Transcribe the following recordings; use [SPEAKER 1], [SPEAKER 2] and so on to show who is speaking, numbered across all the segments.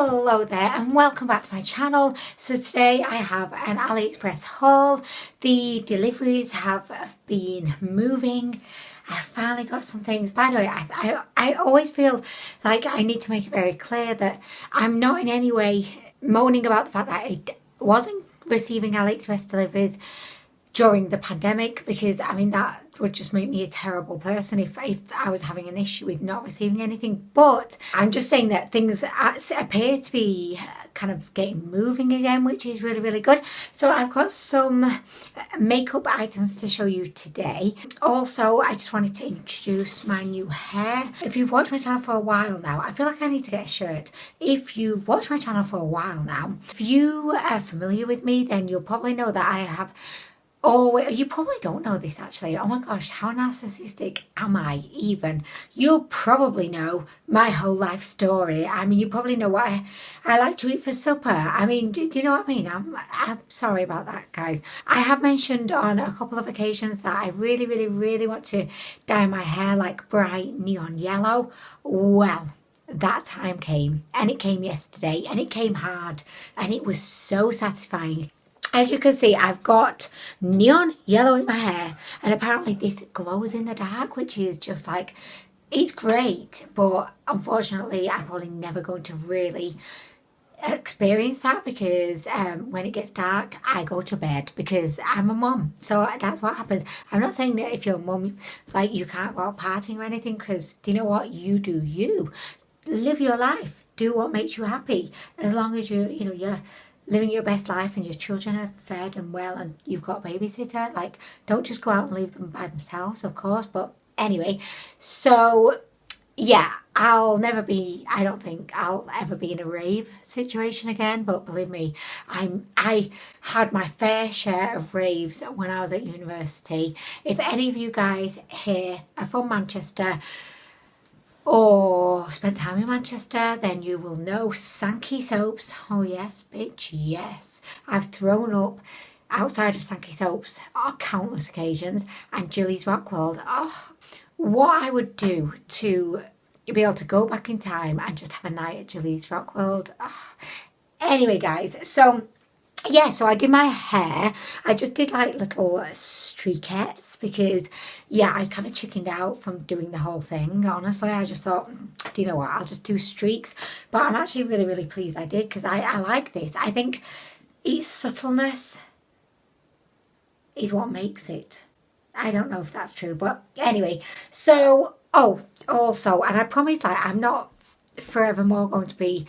[SPEAKER 1] Hello there and welcome back to my channel. So today I have an Aliexpress haul. The deliveries have been moving. I finally got some things. By the way, I always feel like I need to make it very clear that I'm not in any way moaning about the fact that I wasn't receiving Aliexpress deliveries during the pandemic, because I mean that would just make me a terrible person if I was having an issue with not receiving anything. But I'm just saying that things appear to be kind of getting moving again, which is really good. So I've got some makeup items to show you today. Also, I just wanted to introduce my new hair. If you've watched my channel for a while now, I feel like I need to get a shirt. If you've watched my channel for a while now, if you are familiar with me, then you'll probably know that I have... Oh, you probably don't know this actually. Oh my gosh, how narcissistic am I even? You'll probably know my whole life story. I mean, you probably know what I like to eat for supper. I mean, do you know what I mean? I'm sorry about that, guys. I have mentioned on a couple of occasions that I really want to dye my hair like bright neon yellow. Well, that time came, and it came yesterday, and it came hard, and it was so satisfying. As you can see, I've got neon yellow in my hair, and apparently this glows in the dark, which is just like, it's great, but unfortunately I'm probably never going to really experience that, because when it gets dark I go to bed, because I'm a mum, so that's what happens. I'm not saying that if you're a mum, like, you can't go out partying or anything, because do you know what? You do you. Live your life. Do what makes you happy, as long as you're living your best life and your children are fed and well and you've got a babysitter. Like, don't just go out and leave them by themselves, of course. But anyway, so yeah, I don't think I'll ever be in a rave situation again, but believe me, I had my fair share of raves when I was at university. If any of you guys here are from Manchester or spent time in Manchester, then you will know Sankey soaps. Oh yes, bitch, yes. I've thrown up outside of Sankey soaps on countless occasions, and Jilly's Rock World. Oh, what I would do to be able to go back in time and just have a night at Jilly's Rock World. Oh. Anyway, guys, so yeah, so I did my hair. I just did like little streakettes because, yeah, I kind of chickened out from doing the whole thing. Honestly, I just thought, do you know what, I'll just do streaks. But I'm actually really pleased I did, because I like this. I think its subtleness is what makes it. I don't know if that's true, but anyway. So, oh, also, and I promise, like, I'm not forevermore going to be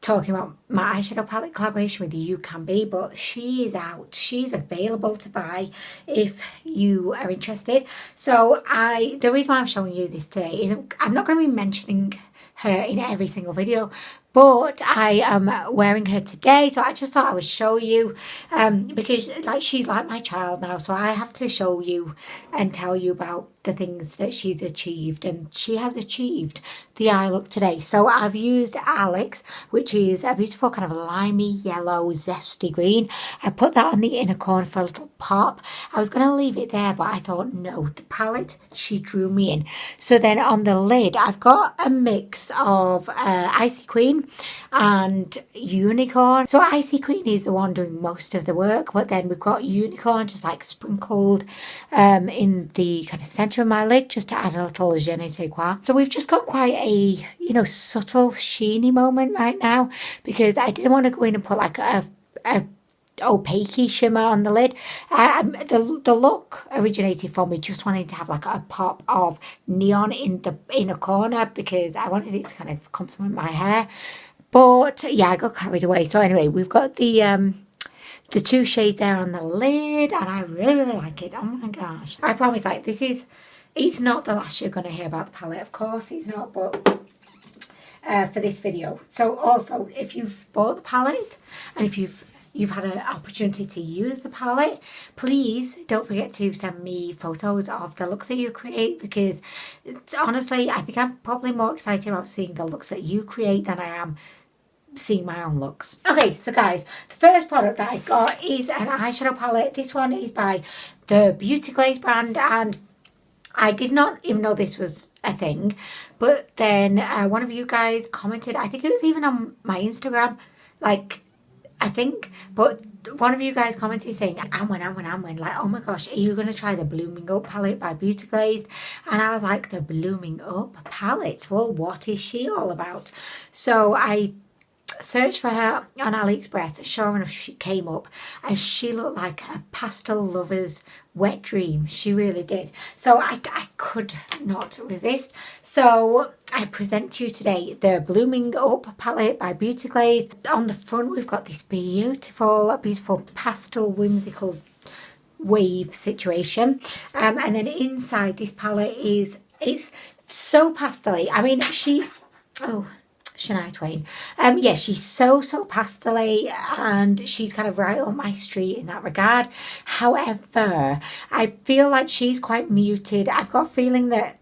[SPEAKER 1] talking about my eyeshadow palette collaboration with You Can Be, but she is out. She's available to buy if you are interested. So the reason why I'm showing you this today is I'm not going to be mentioning her in every single video, but I am wearing her today, so I just thought I would show you, because like, she's like my child now, so I have to show you and tell you about the things that she's achieved, and she has achieved the eye look today. So I've used Alex, which is a beautiful kind of limey yellow zesty green. I put that on the inner corner for a little pop. I was going to leave it there, but I thought no, the palette, she drew me in. So then on the lid I've got a mix of Icy Queen and Unicorn. So Icy Queen is the one doing most of the work, but then we've got Unicorn just like sprinkled in the kind of centre of my lid, just to add a little je ne sais quoi. So we've just got quite a, subtle sheeny moment right now, because I didn't want to go in and put like a opaque shimmer on the lid. The look originated from me just wanting to have like a pop of neon in the inner corner, because I wanted it to kind of complement my hair. But yeah, I got carried away. So anyway, we've got the two shades there on the lid, and I really like it. Oh my gosh, I promise, like, it's not the last you're going to hear about the palette, of course it's not, but for this video. So also, if you've bought the palette and if you've had an opportunity to use the palette, please don't forget to send me photos of the looks that you create, because honestly, I think I'm probably more excited about seeing the looks that you create than I am seeing my own looks. Okay, so guys, the first product that I got is an eyeshadow palette. This one is by the Beauty Glaze brand, and I did not even know this was a thing, but then one of you guys commented, I think it was even on my Instagram, like, I think, but one of you guys commented saying, Anwen, like, oh my gosh, are you going to try the Blooming Up palette by Beauty Glazed? And I was like, the Blooming Up palette? Well, what is she all about? So I searched for her on Aliexpress. Sure enough, she came up and she looked like a pastel lover's wet dream. She really did. So I could not resist. So I present to you today the Blooming Up palette by Beauty Glazed. On the front, we've got this beautiful pastel whimsical wave situation. And then inside this palette it's so pastel-y. I mean, Shania Twain. Yeah, she's so pastel-y and she's kind of right up my street in that regard. However, I feel like she's quite muted. I've got a feeling that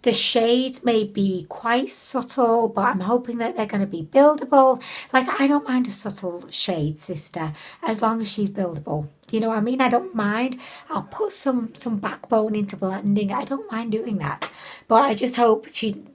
[SPEAKER 1] the shades may be quite subtle, but I'm hoping that they're going to be buildable. Like, I don't mind a subtle shade, sister, as long as she's buildable. Do you know what I mean? I don't mind. I'll put some backbone into blending. I don't mind doing that. But I just hope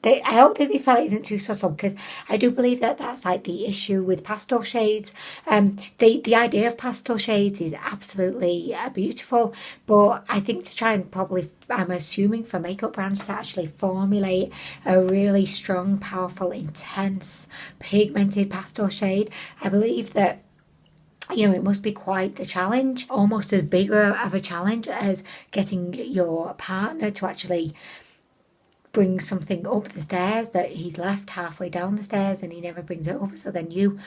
[SPEAKER 1] I hope that this palette isn't too subtle, because I do believe that that's like the issue with pastel shades. The idea of pastel shades is absolutely beautiful, but I think to try and probably, I'm assuming for makeup brands to actually formulate a really strong, powerful, intense, pigmented pastel shade, I believe that, you know, it must be quite the challenge, almost as big of a challenge as getting your partner to actually bring something up the stairs that he's left halfway down the stairs and he never brings it up. So then you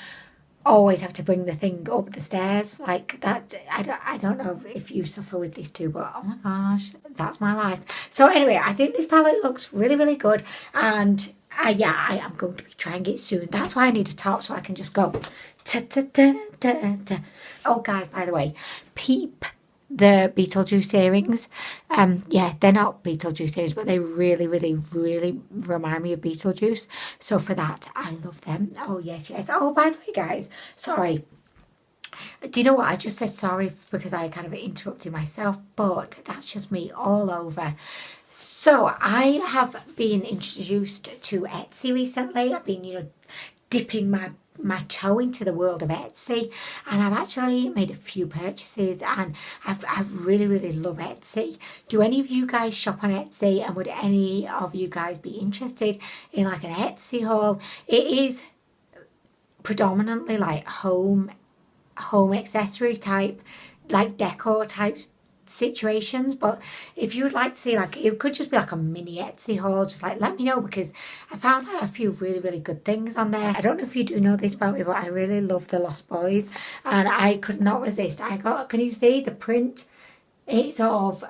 [SPEAKER 1] always have to bring the thing up the stairs like that. I don't know if you suffer with this too, but oh my gosh, that's my life. So anyway, I think this palette looks really, really good. And yeah, I am going to be trying it soon. That's why I need a top, so I can just go ta ta ta ta ta. Oh guys, by the way, peep the Beetlejuice earrings. Yeah, they're not Beetlejuice earrings, but they really, really, really remind me of Beetlejuice. So for that, I love them. Oh yes. Oh, by the way, guys, sorry. Do you know what? I just said sorry because I kind of interrupted myself, but that's just me all over. So I have been introduced to Etsy recently. I've been, you know, dipping my toe into the world of Etsy, and I've actually made a few purchases, and I've really, really love Etsy. Do any of you guys shop on Etsy, and would any of you guys be interested in like an Etsy haul? It is predominantly like home accessory type, like decor type situations, but if you would like to see, like, it could just be like a mini Etsy haul, just like let me know, because I found out a few really, really good things on there. I don't know if you do know this about me, but I really love the Lost Boys, and I could not resist. I got, can you see the print? It's of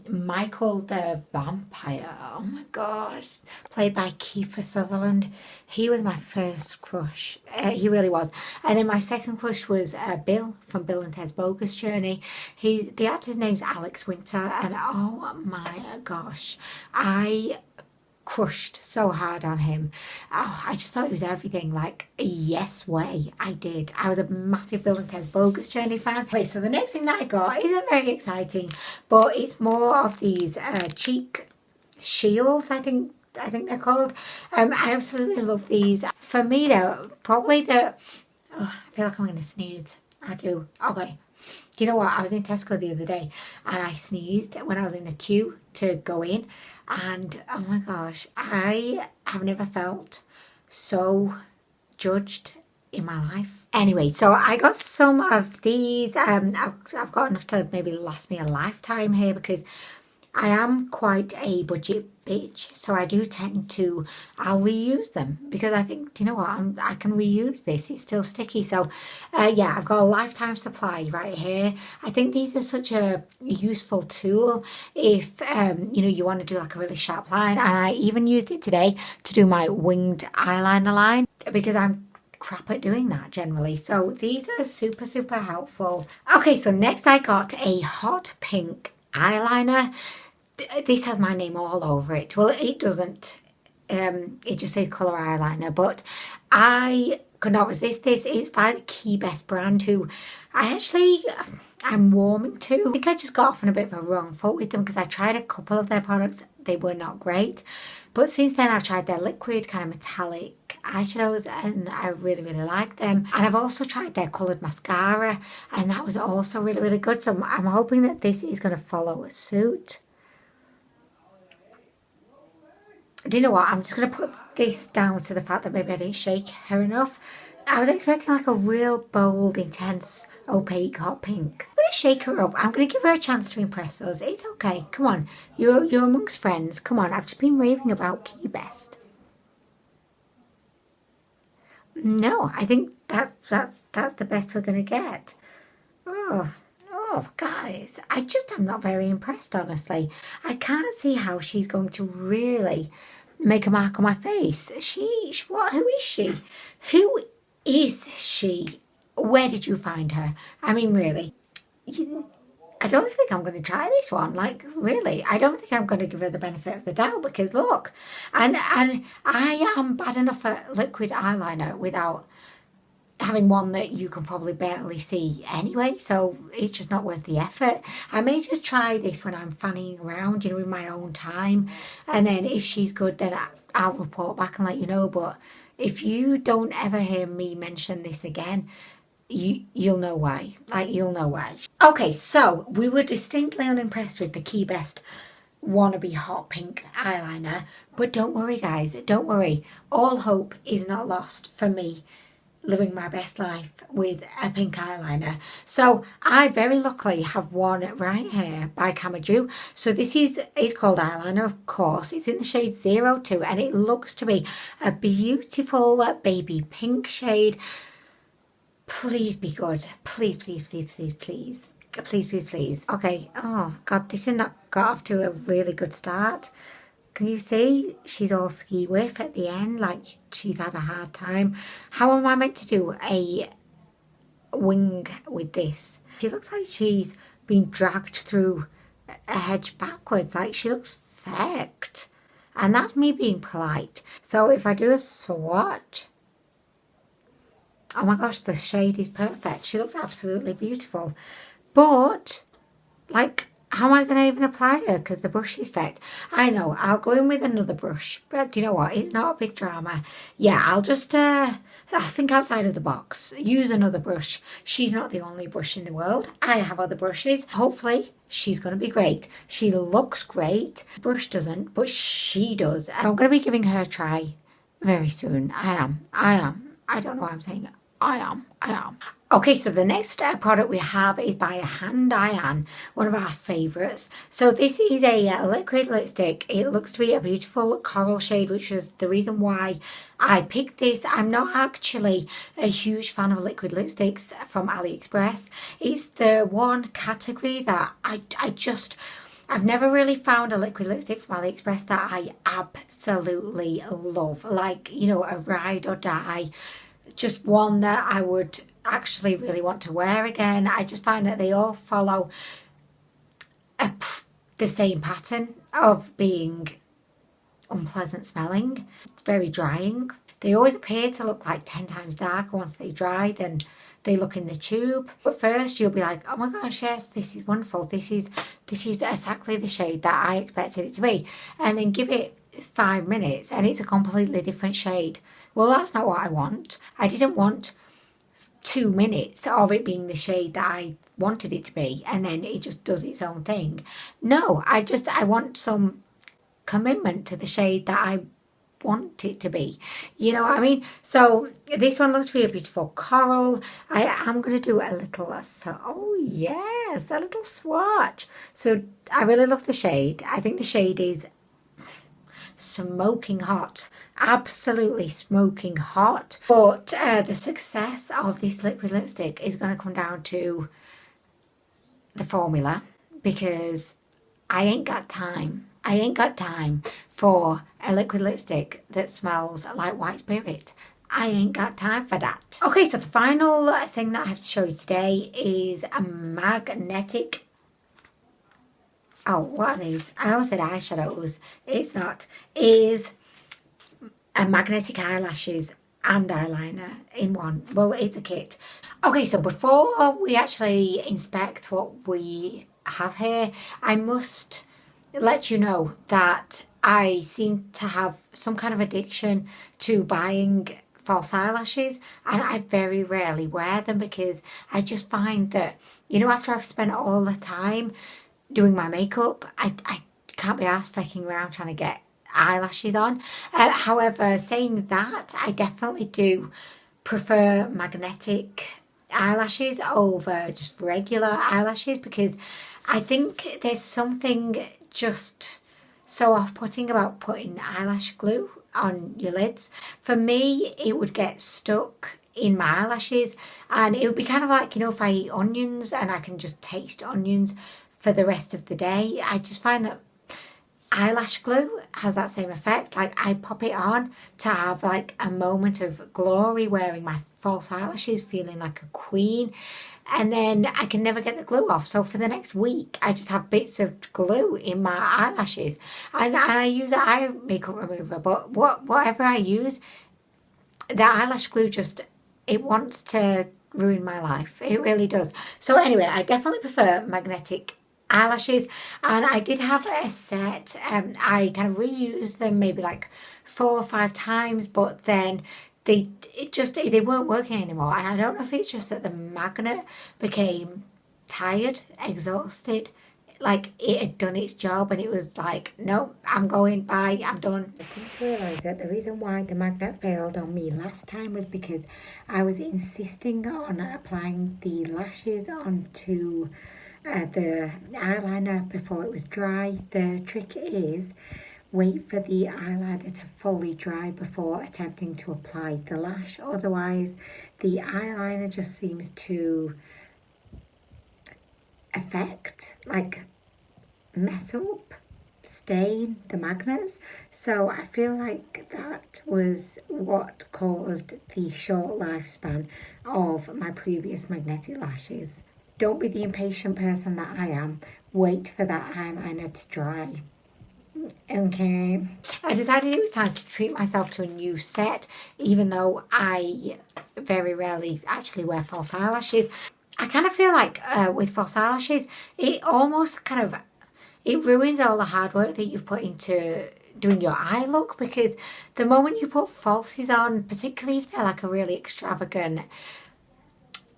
[SPEAKER 1] Michael the Vampire. Oh my gosh. Played by Kiefer Sutherland. He was my first crush. He really was. And then my second crush was Bill from Bill and Ted's Bogus Journey. The actor's name's Alex Winter. And oh my gosh. I crushed so hard on him. Oh, I just thought it was everything. Like, yes way, I did. I was a massive Bill and Ted's Bogus Journey fan. Okay, so the next thing that I got isn't very exciting, but it's more of these cheek shields, I think they're called. I absolutely love these. For me, though, probably I feel like I'm going to sneeze. I do. Okay. Do you know what? I was in Tesco the other day and I sneezed when I was in the queue to go in. And oh my gosh, I have never felt so judged in my life. Anyway, so I got some of these. I've got enough to maybe last me a lifetime here, because I am quite a budget bitch, so I do tend to, I'll reuse them, because I think, do you know what, I can reuse this, it's still sticky. So yeah, I've got a lifetime supply right here. I think these are such a useful tool if you know, you want to do like a really sharp line, and I even used it today to do my winged eyeliner line, because I'm crap at doing that generally. So these are super, super helpful. Okay, so next I got a hot pink eyeliner. This has my name all over it. Well, it doesn't. It just says colour eyeliner, but I could not resist this. It's by the Key Best brand, who I actually, I'm warming to. I think I just got off on a bit of a wrong foot with them because I tried a couple of their products. They were not great. But since then I've tried their liquid kind of metallic eyeshadows and I really, really like them. And I've also tried their coloured mascara and that was also really, really good. So I'm hoping that this is going to follow suit. Do you know what? I'm just going to put this down to the fact that maybe I didn't shake her enough. I was expecting like a real bold, intense, opaque hot pink. I'm going to shake her up. I'm going to give her a chance to impress us. It's okay. Come on. You're amongst friends. Come on. I've just been raving about Key Best. No, I think that's the best we're going to get. Oh, guys. I'm not very impressed, honestly. I can't see how she's going to really make a mark on my face. Who is she? Who is she? Where did you find her? I mean, really, I don't think I'm going to try this one. Like, really, I don't think I'm going to give her the benefit of the doubt because look, and I am bad enough at liquid eyeliner without having one that you can probably barely see anyway, so it's just not worth the effort. I may just try this when I'm fanning around, you know, in my own time, and then if she's good, then I'll report back and let you know. But if you don't ever hear me mention this again, you'll know why. Like, you'll know why. Okay, so we were distinctly unimpressed with the Key Best wannabe hot pink eyeliner, but don't worry, guys, don't worry. All hope is not lost for me living my best life with a pink eyeliner. So I very luckily have one right here by Camadou. So this is, it's called Eyeliner, of course. It's in the shade 02 and it looks to be a beautiful baby pink shade. Please be good. Please, please, please, please, please. Please, please, please. Okay. Oh, God, this has not got off to a really good start. Can you see? She's all ski whiff at the end, like she's had a hard time. How am I meant to do a wing with this? She looks like she's been dragged through a hedge backwards. Like, she looks fecked. And that's me being polite. So if I do a swatch, oh my gosh, the shade is perfect. She looks absolutely beautiful. But, like, how am I going to even apply her? Because the brush is fecked. I know, I'll go in with another brush. But do you know what? It's not a big drama. Yeah, I'll just I'll think outside of the box. Use another brush. She's not the only brush in the world. I have other brushes. Hopefully, she's going to be great. She looks great. Brush doesn't, but she does. I'm going to be giving her a try very soon. I am. I don't know why I'm saying it. I am. Okay, so the next product we have is by HANDAIYAN, one of our favourites. So this is a liquid lipstick. It looks to be a beautiful coral shade, which was the reason why I picked this. I'm not actually a huge fan of liquid lipsticks from Aliexpress. It's the one category that I've never really found a liquid lipstick from Aliexpress that I absolutely love. Like, you know, a ride or die. Just one that I would actually really want to wear again. I just find that they all follow the same pattern of being unpleasant smelling, very drying. They always appear to look like 10 times darker once they dry than they look in the tube. But first you'll be like, oh my gosh, yes, this is wonderful. This is exactly the shade that I expected it to be. And then give it 5 minutes and it's a completely different shade. Well, that's not what I want. I didn't want 2 minutes of it being the shade that I wanted it to be and then it just does its own thing. No, I want some commitment to the shade that I want it to be. You know what I mean? So this one looks to be a beautiful coral. I am going to do a little, oh yes, a little swatch. So I really love the shade. I think the shade is smoking hot, absolutely smoking hot. But the success of this liquid lipstick is going to come down to the formula, because I ain't got time for a liquid lipstick that smells like white spirit. I ain't got time for that. Okay, so the final thing that I have to show you today is a magnetic, oh, what are these? I almost said eyeshadows. It's not. Is a magnetic eyelashes. and eyeliner in one. Well, it's a kit. Okay, so before we actually inspect what we have here, I must let you know that I seem to have some kind of addiction to buying false eyelashes, and I very rarely wear them because I just find that, you know, after I've spent all the time doing my makeup, I can't be arsed faking around trying to get eyelashes on. However, saying that, I definitely do prefer magnetic eyelashes over just regular eyelashes because I think there's something just so off-putting about putting eyelash glue on your lids. For me, it would get stuck in my eyelashes, and it would be kind of like, you know, if I eat onions and I can just taste onions for the rest of the day. I just find that eyelash glue has that same effect. Like, I pop it on to have like a moment of glory wearing my false eyelashes, feeling like a queen, and then I can never get the glue off. So for the next week I just have bits of glue in my eyelashes, and I use an eye makeup remover, but whatever I use, the eyelash glue just, it wants to ruin my life. It really does. So anyway, I definitely prefer magnetic eyelashes, and I did have a set. I kind of reused them maybe like 4 or 5 times, but then they weren't working anymore, and I don't know if it's just that the magnet became tired, exhausted, like it had done its job, and it was like, no, I'm going, bye, I'm done. I come to realise that the reason why the magnet failed on me last time was because I was insisting on applying the lashes onto the eyeliner before it was dry. The trick is wait for the eyeliner to fully dry before attempting to apply the lash. Otherwise, the eyeliner just seems to mess up, stain the magnets. So I feel like that was what caused the short lifespan of my previous magnetic lashes. Don't be the impatient person that I am. Wait for that eyeliner to dry. Okay. I decided it was time to treat myself to a new set, even though I very rarely actually wear false eyelashes. I kind of feel like with false eyelashes, it almost kind of, it ruins all the hard work that you've put into doing your eye look, because the moment you put falsies on, particularly if they're like a really extravagant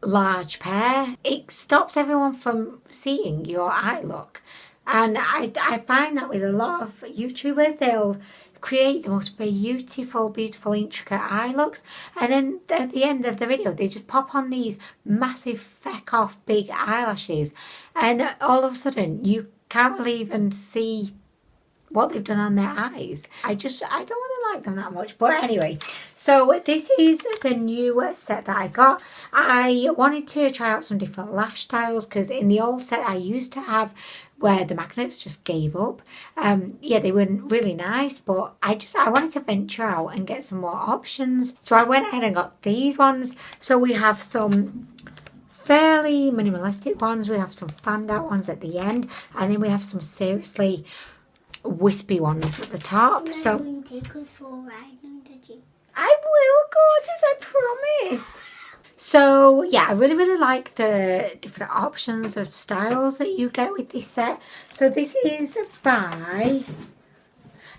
[SPEAKER 1] large pair, it stops everyone from seeing your eye look. And I find that with a lot of YouTubers, they'll create the most beautiful intricate eye looks, and then at the end of the video they just pop on these massive feck off big eyelashes, and all of a sudden you can't really even see what they've done on their eyes. I don't really like them that much. But anyway, so this is the new set that I got. I wanted to try out some different lash styles, because in the old set I used to have where the magnets just gave up. Yeah, they weren't really nice, but I wanted to venture out and get some more options. So I went ahead and got these ones. So we have some fairly minimalistic ones, we have some fanned out ones at the end, and then we have some seriously wispy ones at the top. So
[SPEAKER 2] take us for a ride, did you?
[SPEAKER 1] I will, gorgeous, I promise. So yeah, I really like the different options of styles that you get with this set. So this is by,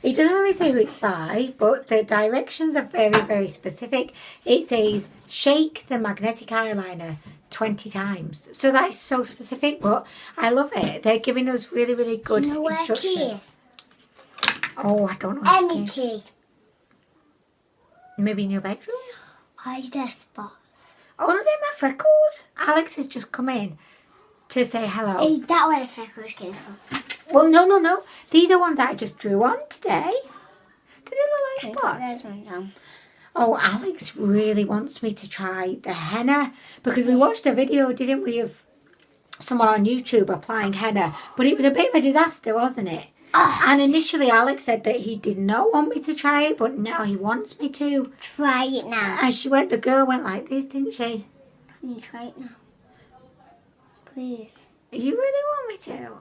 [SPEAKER 1] it doesn't really say who it's by, but the directions are very specific. It says shake the magnetic eyeliner 20 times. So that is so specific, but I love it. They're giving us really good instructions. Oh, I don't know.
[SPEAKER 2] Any key.
[SPEAKER 1] Maybe in your bedroom?
[SPEAKER 2] Eyeshadow spot.
[SPEAKER 1] Oh, no, they're my freckles. Alex has just come in to say hello.
[SPEAKER 2] Is that where the freckles came from?
[SPEAKER 1] Well, no. These are ones that I just drew on today. Do they look like spots? Oh, Alex really wants me to try the henna, because we watched a video, didn't we, of someone on YouTube applying henna, but it was a bit of a disaster, wasn't it? And initially Alex said that he did not want me to try it, but now he wants me to.
[SPEAKER 2] Try it now.
[SPEAKER 1] And the girl went like this, didn't she?
[SPEAKER 2] Can you try it now? Please.
[SPEAKER 1] You really want me to?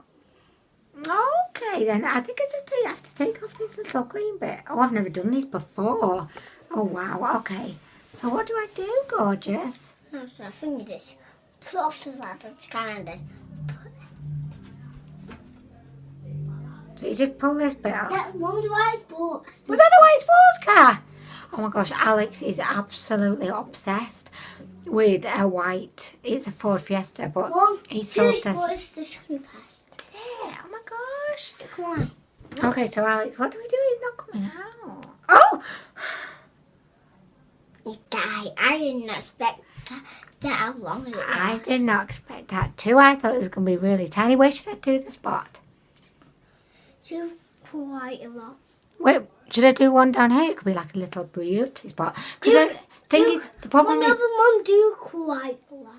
[SPEAKER 1] Okay then, I think I just have to take off this little green bit. Oh, I've never done this before. Oh wow, okay. So what do I do, gorgeous?
[SPEAKER 2] No, so I think you just put off the side of the kind of.
[SPEAKER 1] So you just pull this bit out.
[SPEAKER 2] That one with the white sports.
[SPEAKER 1] Was that the white sports car? Oh my gosh, Alex is absolutely obsessed with a white. It's a Ford Fiesta, but
[SPEAKER 2] One,
[SPEAKER 1] he's so obsessed.
[SPEAKER 2] Sports, the second past.
[SPEAKER 1] Is it? Oh my gosh.
[SPEAKER 2] Come on.
[SPEAKER 1] Okay, so Alex, what do we do? He's not coming out. Oh!
[SPEAKER 2] You die. I didn't expect that how long it was.
[SPEAKER 1] I did not expect that too. I thought it was going to be really tiny. Where should I do the spot?
[SPEAKER 2] Do quite a lot.
[SPEAKER 1] Wait, should I do one down here? It could be like a little beauty spot. Because the thing is, the problem is...
[SPEAKER 2] Mum do quite a lot.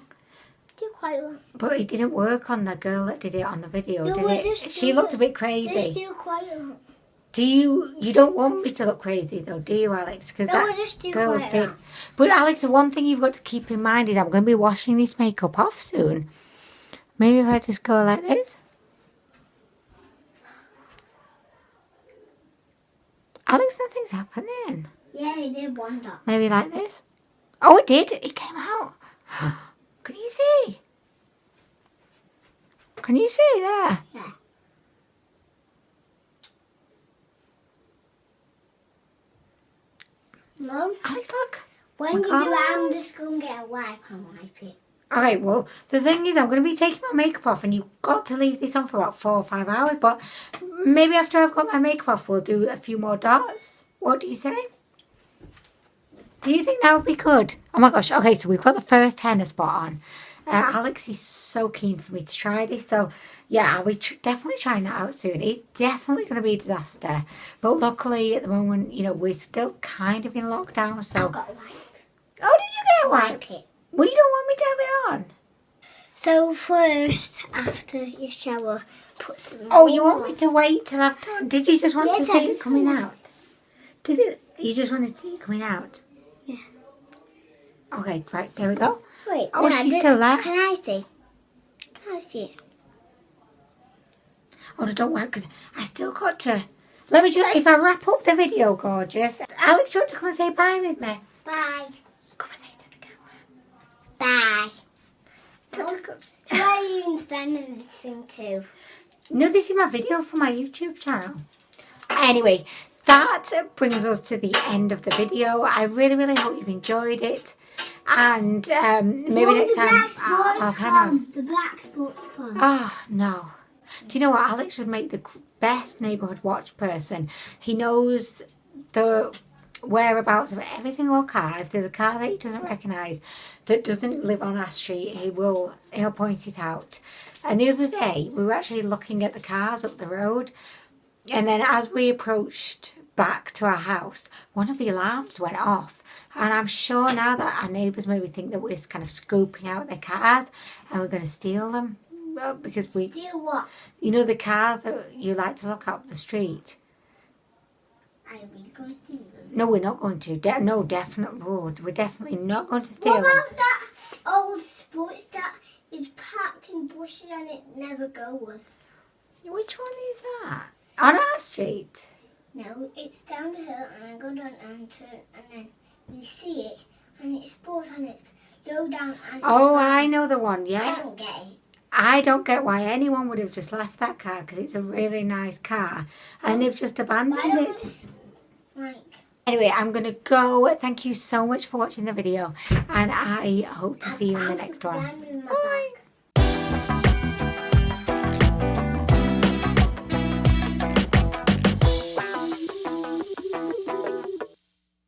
[SPEAKER 2] Do quite a lot.
[SPEAKER 1] But it didn't work on the girl that did it on the video,
[SPEAKER 2] No,
[SPEAKER 1] did it? She looked a bit
[SPEAKER 2] Just
[SPEAKER 1] crazy.
[SPEAKER 2] do quite a lot.
[SPEAKER 1] Do you don't want me to look crazy though, do you, Alex? Because
[SPEAKER 2] No, I
[SPEAKER 1] that
[SPEAKER 2] just do
[SPEAKER 1] girl
[SPEAKER 2] quite a
[SPEAKER 1] did.
[SPEAKER 2] lot.
[SPEAKER 1] But Alex, the one thing you've got to keep in mind is I'm going to be washing this makeup off soon. Maybe if I just go like this. Alex, nothing's happening.
[SPEAKER 2] Yeah, he did one dot.
[SPEAKER 1] Maybe like this. Oh, it did. It came out. Can you see? Can you see there?
[SPEAKER 2] Yeah. Mum,
[SPEAKER 1] Alex, look.
[SPEAKER 2] when
[SPEAKER 1] My
[SPEAKER 2] you do it, I'm
[SPEAKER 1] gosh.
[SPEAKER 2] just going to get a wipe and wipe it.
[SPEAKER 1] Okay, well, the thing is, I'm going to be taking my makeup off, and you've got to leave this on for about 4 or 5 hours, but maybe after I've got my makeup off, we'll do a few more dots. What do you say? Do you think that would be good? Oh my gosh, okay, so we've got the first henna spot on. Alex is so keen for me to try this, so yeah, I'll be definitely trying that out soon. It's definitely going to be a disaster, but luckily at the moment, you know, we're still kind of in lockdown, so...
[SPEAKER 2] I've got a wipe.
[SPEAKER 1] Oh, did you get a wipe?
[SPEAKER 2] Wipe it.
[SPEAKER 1] Well, you don't want me to have it on?
[SPEAKER 2] So first, after you shower, put some...
[SPEAKER 1] Oh, you want me to wait till I've done? Did you just want
[SPEAKER 2] Yes,
[SPEAKER 1] to
[SPEAKER 2] I
[SPEAKER 1] see it
[SPEAKER 2] just
[SPEAKER 1] coming
[SPEAKER 2] want-
[SPEAKER 1] out? Did it? You just wanted to see it coming out?
[SPEAKER 2] Yeah.
[SPEAKER 1] Okay, right, there we go.
[SPEAKER 2] Wait,
[SPEAKER 1] Oh, she's still there.
[SPEAKER 2] Can I see? Can I see it?
[SPEAKER 1] Oh, no, don't worry, because I still got to... Let me just... If I wrap up the video, gorgeous. Alex, you want to come and say bye with me?
[SPEAKER 2] Bye.
[SPEAKER 1] Come and say it to the camera.
[SPEAKER 2] Bye. Why are you even standing in this thing too?
[SPEAKER 1] No, this is my video for my YouTube channel. Anyway, that brings us to the end of the video. I really, really hope you've enjoyed it. And maybe next time I'll have on.
[SPEAKER 2] The black sports gone.
[SPEAKER 1] Oh, no. Do you know what? Alex would make the best neighbourhood watch person. He knows the whereabouts of every single car. If there's a car that he doesn't recognise that doesn't live on our street, he'll point it out. And the other day we were actually looking at the cars up the road, and then as we approached back to our house, one of the alarms went off, and I'm sure now that our neighbours maybe think that we're kind of scooping out their cars and we're going to steal them, because we,
[SPEAKER 2] Steal what?
[SPEAKER 1] you know, the cars that you like to look up the street.
[SPEAKER 2] Are we going to steal them?
[SPEAKER 1] No, we're not going to. No, definitely. We're definitely not going to steal
[SPEAKER 2] What
[SPEAKER 1] them.
[SPEAKER 2] about that old sports that is parked in bushes and it never goes?
[SPEAKER 1] Which one is that? On our street?
[SPEAKER 2] No, it's down the hill and I go down and turn and then you see it and it's sports and it's low down and...
[SPEAKER 1] Oh, I know the one,
[SPEAKER 2] I
[SPEAKER 1] yeah.
[SPEAKER 2] don't get it.
[SPEAKER 1] I don't get why anyone would have just left that car, because it's a really nice car, and they've just
[SPEAKER 2] Why
[SPEAKER 1] abandoned
[SPEAKER 2] don't we
[SPEAKER 1] it.
[SPEAKER 2] just, like...
[SPEAKER 1] Anyway, I'm going to go. Thank you so much for watching the video, and I hope to see you in the next one.
[SPEAKER 2] Bye.
[SPEAKER 1] Bye.